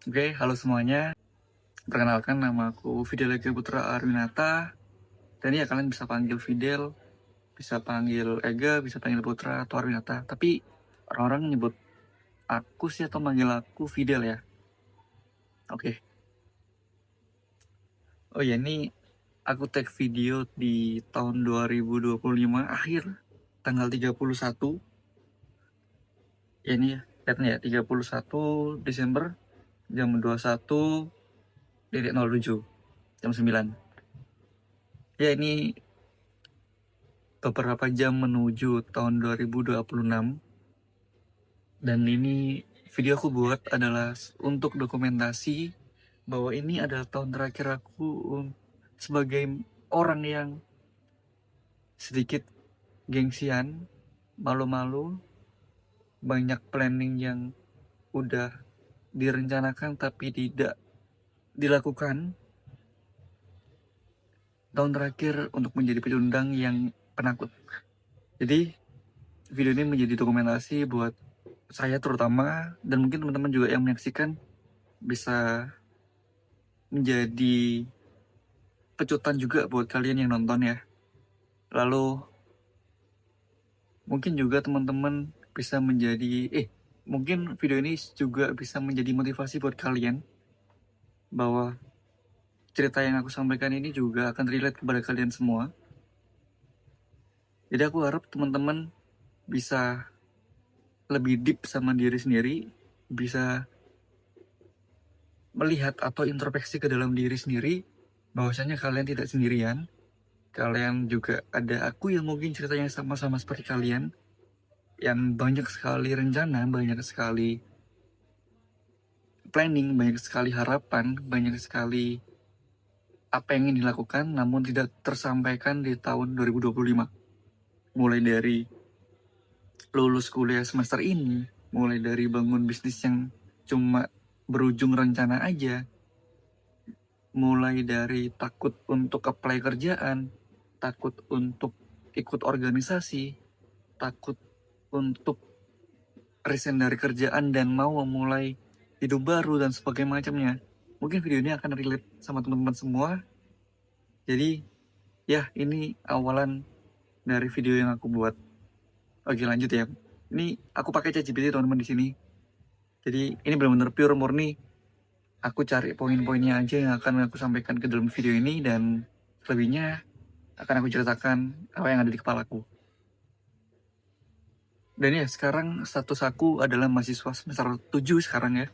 Oke, halo semuanya. Perkenalkan, nama aku Fidel Ega Putra Arwinata. Dan ya, kalian bisa panggil Fidel, bisa panggil Ega, bisa panggil Putra atau Arwinata. Tapi orang-orang nyebut aku sih atau manggil aku Fidel ya. Oke. Oh ya, ini aku tag video di tahun 2025 akhir, tanggal 31. Ya ini ya, lihatnya ya, 31 Desember jam 21.07 jam 9. Ya, ini beberapa jam menuju tahun 2026. Dan ini video aku buat adalah untuk dokumentasi bahwa ini adalah tahun terakhir aku sebagai orang yang sedikit gengsian, malu-malu, banyak planning yang udah direncanakan tapi tidak dilakukan. Tahun terakhir untuk menjadi pecundang yang penakut. Jadi video ini menjadi dokumentasi buat saya terutama, dan mungkin teman-teman juga yang menyaksikan bisa menjadi pecutan juga buat kalian yang nonton ya. Lalu mungkin juga teman-teman bisa mungkin video ini juga bisa menjadi motivasi buat kalian bahwa cerita yang aku sampaikan ini juga akan relate kepada kalian semua. Jadi aku harap teman-teman bisa lebih deep sama diri sendiri, bisa melihat atau introspeksi ke dalam diri sendiri bahwasanya kalian tidak sendirian. Kalian juga ada aku yang mungkin ceritanya sama-sama seperti kalian, yang banyak sekali rencana, banyak sekali planning, banyak sekali harapan, banyak sekali apa yang ingin dilakukan namun tidak tersampaikan di tahun 2025. Mulai dari lulus kuliah semester ini, mulai dari bangun bisnis yang cuma berujung rencana aja, mulai dari takut untuk apply kerjaan, takut untuk ikut organisasi, takut untuk resign dari kerjaan dan mau memulai hidup baru dan sebagainya macamnya. Mungkin video ini akan relate sama teman-teman semua. Jadi ya, ini awalan dari video yang aku buat. Oke, lanjut ya. Ini aku pakai ChatGPT teman-teman di sini. Jadi ini benar-benar pure murni. Aku cari poin-poinnya aja yang akan aku sampaikan ke dalam video ini, dan selebihnya akan aku ceritakan apa yang ada di kepalaku. Dan ya, sekarang status aku adalah mahasiswa semester 7 sekarang ya.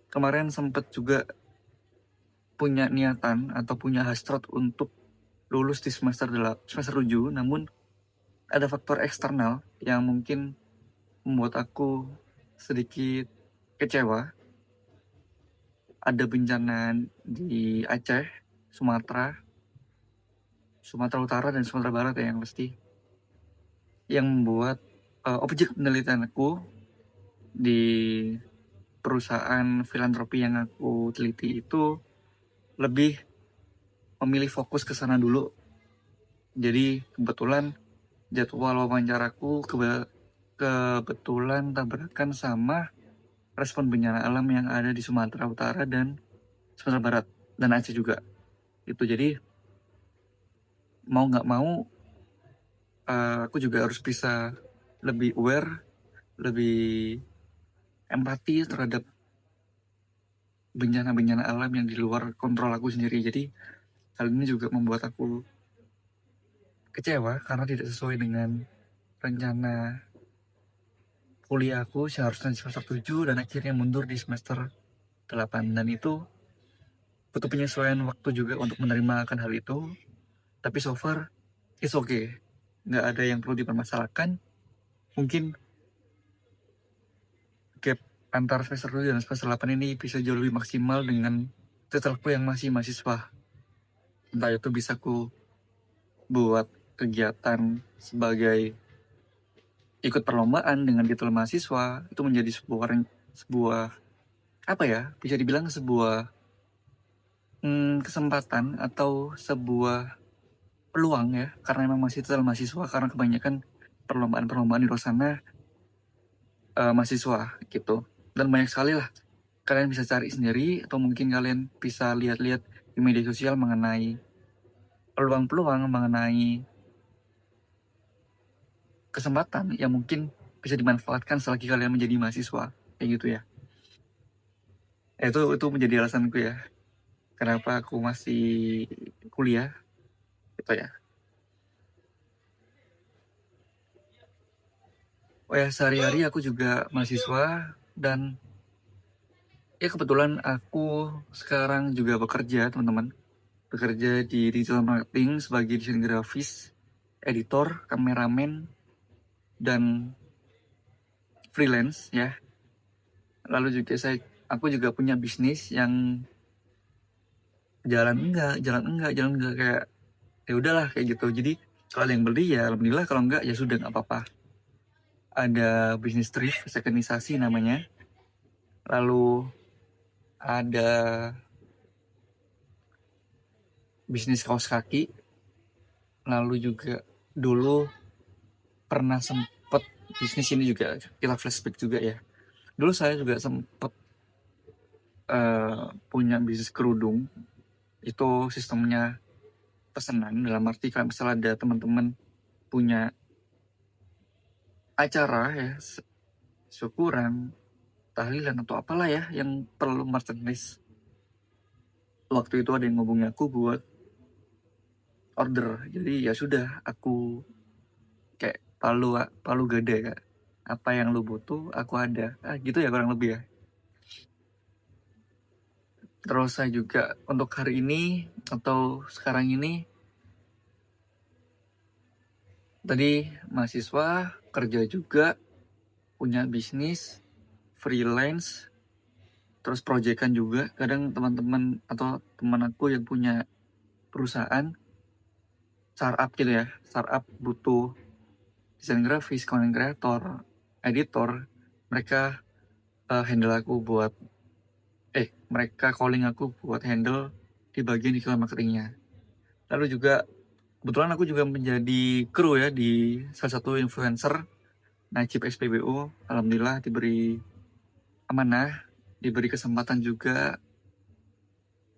Kemarin sempat juga punya niatan atau punya hasrat untuk lulus di semester 7, namun ada faktor eksternal yang mungkin membuat aku sedikit kecewa. Ada bencana di Aceh, Sumatera Utara dan Sumatera Barat ya, yang pasti, yang membuat objek penelitianku di perusahaan filantropi yang aku teliti itu lebih memilih fokus ke sana dulu. Jadi kebetulan jadwal wawancaraku kebetulan tabrakan sama respon bencana alam yang ada di Sumatera Utara dan Sumatera Barat dan Aceh juga. Itu jadi mau nggak mau aku juga harus bisa lebih aware, lebih empati terhadap bencana-bencana alam yang di luar kontrol aku sendiri. Jadi hal ini juga membuat aku kecewa karena tidak sesuai dengan rencana kuliahku seharusnya di semester 7 dan akhirnya mundur di semester 8. Dan itu butuh penyesuaian waktu juga untuk menerima akan hal itu. Tapi so far it's okay, nggak ada yang perlu dipermasalahkan. Mungkin gap antara semester 7 dan semester 8 ini bisa jauh lebih maksimal dengan setelahku yang masih mahasiswa. Entah itu bisa ku buat kegiatan sebagai ikut perlombaan dengan titel mahasiswa, itu menjadi sebuah apa ya, bisa dibilang sebuah kesempatan atau sebuah peluang ya, karena memang masih titel mahasiswa, karena kebanyakan perlombaan-perlombaan di luar sana mahasiswa gitu. Dan banyak sekali lah kalian bisa cari sendiri, atau mungkin kalian bisa lihat-lihat di media sosial mengenai peluang-peluang, mengenai kesempatan yang mungkin bisa dimanfaatkan selagi kalian menjadi mahasiswa, kayak gitu ya. Itu menjadi alasanku ya, kenapa aku masih kuliah, gitu ya. Oh ya, sehari-hari aku juga mahasiswa, dan ya kebetulan aku sekarang juga bekerja, teman-teman. Bekerja di digital marketing sebagai desain grafis, editor, kameramen, dan freelance ya. Lalu juga aku juga punya bisnis yang jalan enggak kayak ya udahlah kayak gitu. Jadi kalau ada yang beli ya alhamdulillah, kalau enggak ya sudah, nggak apa-apa. Ada bisnis thrift, sekenisasi namanya. Lalu ada bisnis kaos kaki. Lalu juga dulu pernah sempet bisnis ini juga, kita flashback juga ya. Dulu saya juga sempet punya bisnis kerudung. Itu sistemnya pesanan, dalam arti kalau misalnya ada teman-teman punya acara ya, syukuran, tahlilan, atau apalah ya yang perlu merchandise, waktu itu ada yang ngubungi aku buat order. Jadi ya sudah, aku kayak palu gada ya, apa yang lu butuh aku ada, gitu ya kurang lebih ya. Terus saya juga untuk hari ini atau sekarang ini, tadi mahasiswa, kerja juga, punya bisnis, freelance, terus proyekan juga. Kadang teman-teman atau teman aku yang punya perusahaan startup gitu ya, startup butuh desain grafis, content creator, editor, mereka handle aku buat mereka calling aku buat handle di bagian digital marketingnya. Lalu juga kebetulan aku juga menjadi kru ya di salah satu influencer, Najib SPBU. Alhamdulillah diberi amanah, diberi kesempatan juga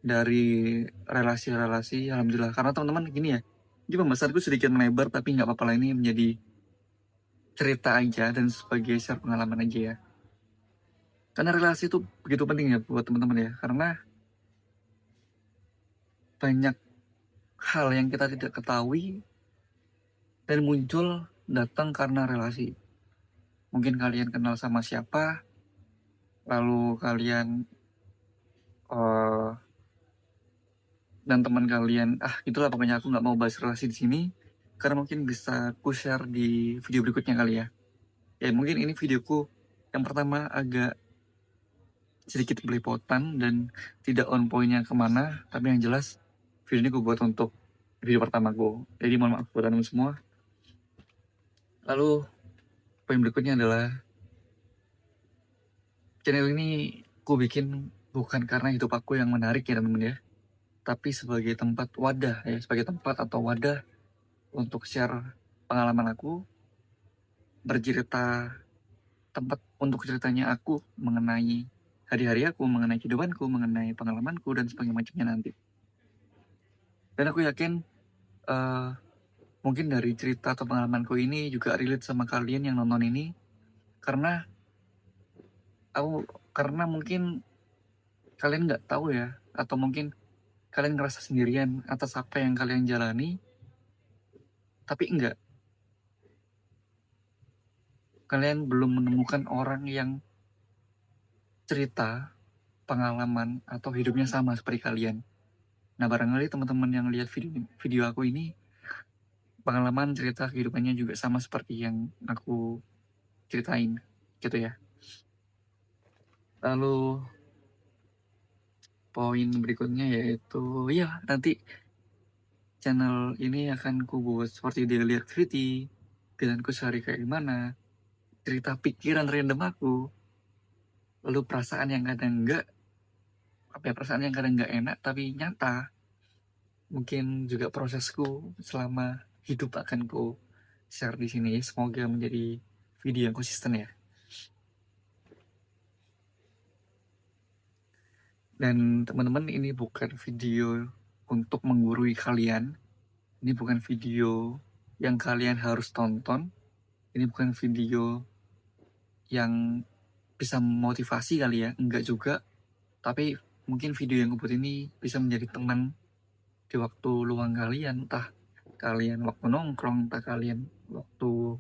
dari relasi-relasi. Alhamdulillah, karena teman-teman gini ya, ini pembahasanku sedikit melebar tapi nggak apa-apa lah, ini menjadi cerita aja dan sebagai share pengalaman aja ya. Karena relasi itu begitu penting ya buat teman-teman ya, karena banyak hal yang kita tidak ketahui dan muncul datang karena relasi. Mungkin kalian kenal sama siapa, lalu kalian dan teman kalian, itulah pokoknya, aku nggak mau bahas relasi di sini karena mungkin bisa aku share di video berikutnya kali ya. Ya mungkin ini videoku yang pertama agak sedikit belepotan dan tidak on pointnya kemana, tapi yang jelas video ini gue buat untuk video pertama gue, jadi mohon maaf buat teman semua. Lalu poin berikutnya adalah, channel ini gue bikin bukan karena hidup aku yang menarik ya teman-teman ya, tapi sebagai tempat wadah ya, sebagai tempat atau wadah untuk share pengalaman aku, bercerita, tempat untuk ceritanya aku mengenai hari-hari aku, mengenai kehidupanku, mengenai pengalamanku, dan sebagainya macamnya nanti. Dan aku yakin mungkin dari cerita atau pengalamanku ini juga relate sama kalian yang nonton ini, karena mungkin kalian nggak tahu ya, atau mungkin kalian ngerasa sendirian atas apa yang kalian jalani, tapi enggak, kalian belum menemukan orang yang cerita, pengalaman, atau hidupnya sama seperti kalian. Nah, barangkali teman-teman yang lihat video aku ini, pengalaman cerita kehidupannya juga sama seperti yang aku ceritain, gitu ya. Lalu poin berikutnya yaitu, ya nanti channel ini akan ku buat seperti daily activity, pilihanku sehari kayak gimana, cerita pikiran random aku, lalu perasaan yang kadang enggak enak tapi nyata. Mungkin juga prosesku selama hidup akan ku share di sini. Semoga menjadi video yang konsisten ya. Dan teman-teman, ini bukan video untuk menggurui kalian. Ini bukan video yang kalian harus tonton. Ini bukan video yang bisa memotivasi kali ya, enggak juga. Tapi mungkin video yang gue buat ini bisa menjadi teman di waktu luang kalian, entah kalian waktu nongkrong, entah kalian waktu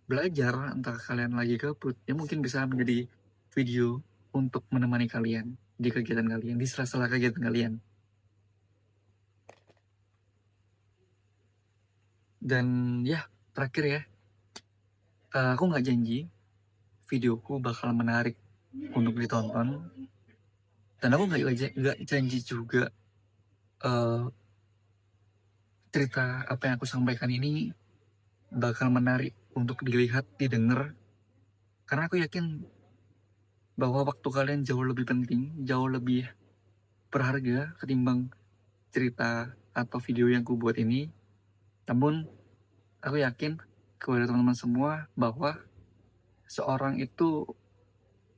belajar, entah kalian lagi gabut, ya mungkin bisa menjadi video untuk menemani kalian di kegiatan kalian, di sela-sela kegiatan kalian. Dan ya, terakhir ya, aku nggak janji videoku bakal menarik untuk ditonton, dan aku nggak janji juga cerita apa yang aku sampaikan ini bakal menarik untuk dilihat, didengar, karena aku yakin bahwa waktu kalian jauh lebih penting, jauh lebih berharga ketimbang cerita atau video yang aku buat ini. Namun aku yakin kepada teman-teman semua bahwa seorang itu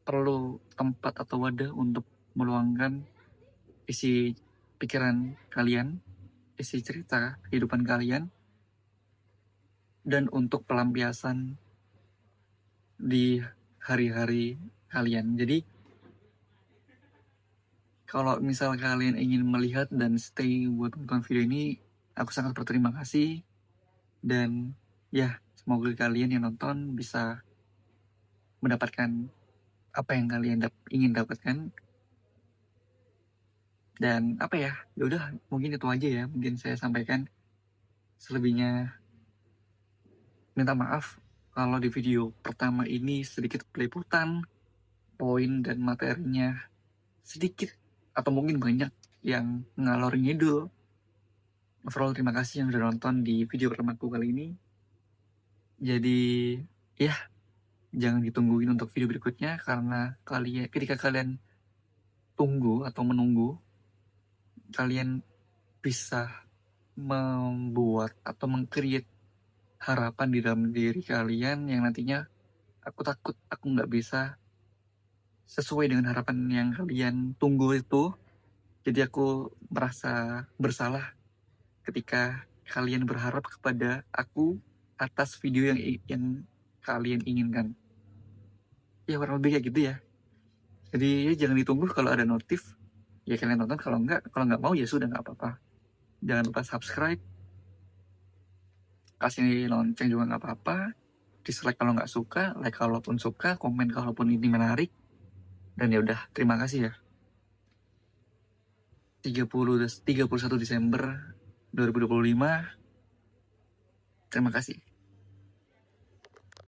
perlu tempat atau wadah untuk meluangkan isi pikiran kalian, isi cerita kehidupan kalian, dan untuk pelampiasan di hari-hari kalian. Jadi kalau misal kalian ingin melihat dan stay buat nonton video ini, aku sangat berterima kasih. Dan ya, semoga kalian yang nonton bisa mendapatkan apa yang kalian ingin dapatkan. Dan apa ya, yaudah mungkin itu aja ya, mungkin saya sampaikan. Selebihnya minta maaf kalau di video pertama ini sedikit peliputan, poin dan materinya sedikit atau mungkin banyak yang ngalor ngidul. Overall, terima kasih yang udah nonton di video pertamaku kali ini. Jadi ya, jangan ditungguin untuk video berikutnya, karena ketika kalian tunggu atau menunggu, kalian bisa membuat atau meng-create harapan di dalam diri kalian yang nantinya aku takut aku nggak bisa sesuai dengan harapan yang kalian tunggu itu. Jadi aku merasa bersalah ketika kalian berharap kepada aku atas video yang kalian inginkan. Ya kurang lebih kayak gitu ya. Jadi ya jangan ditunggu, kalau ada notif ya kalian tonton, kalau nggak mau ya sudah, nggak apa-apa. Jangan lupa subscribe, kasih lonceng juga nggak apa-apa, dislike kalau nggak suka, like kalaupun suka, komen kalaupun ini menarik. Dan ya udah, terima kasih ya. 31 Desember 2025. Terima kasih.